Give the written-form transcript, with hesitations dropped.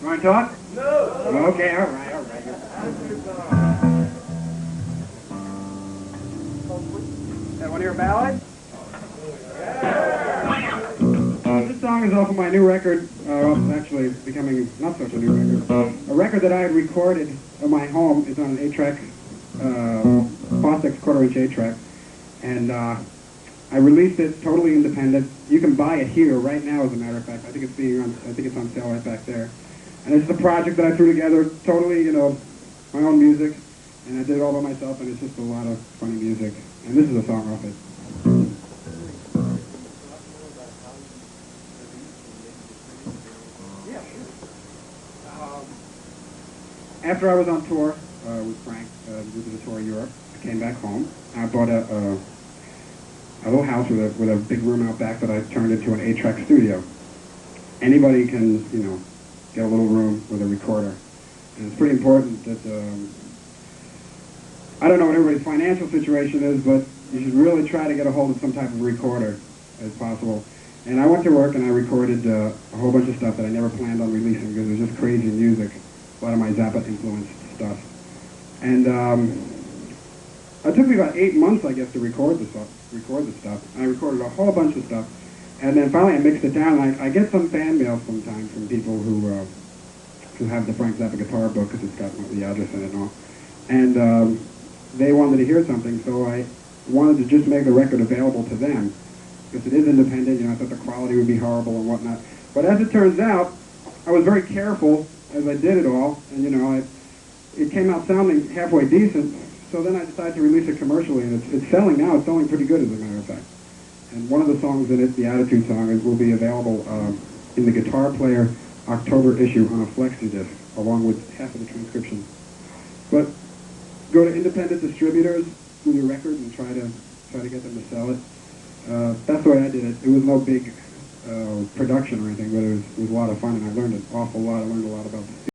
want to talk? No. Okay, all right. That one of your ballads? This song is off of my new record, actually becoming not such a new record. A record that I had recorded at my home. It's on an 8-track, Fostex quarter-inch 8-track. And I released it totally independent. You can buy it here right now, as a matter of fact. I think it's on sale right back there. And it's a project that I threw together, totally, my own music. And I did it all by myself, and it's just a lot of funny music. And this is a song off it. After I was on tour with Frank, we did a tour of Europe. I came back home. I bought a little house with a big room out back that I turned into an 8-track studio. Anybody can, get a little room with a recorder. And it's pretty important that, I don't know what everybody's financial situation is, but you should really try to get a hold of some type of recorder as possible. And I went to work and I recorded a whole bunch of stuff that I never planned on releasing because it was just crazy music, a lot of my Zappa influenced stuff. And it took me about 8 months, I guess, to record the stuff. And I recorded a whole bunch of stuff. And then finally I mixed it down. And I get some fan mail sometimes from people who have the Frank Zappa guitar book because it's got the address in it and all. And they wanted to hear something, so I wanted to just make the record available to them because it is independent. I thought the quality would be horrible and whatnot. But as it turns out, I was very careful as I did it all, and it came out sounding halfway decent. So then I decided to release it commercially, and it's selling now. It's selling pretty good, as a matter of fact. And one of the songs in it, the Attitude song, will be available in the Guitar Player October issue on a flexi disc, along with half of the transcription. But go to independent distributors with your record and try to get them to sell it. That's the way I did it. It was no big production or anything, but it was a lot of fun, and I learned an awful lot. I learned a lot about the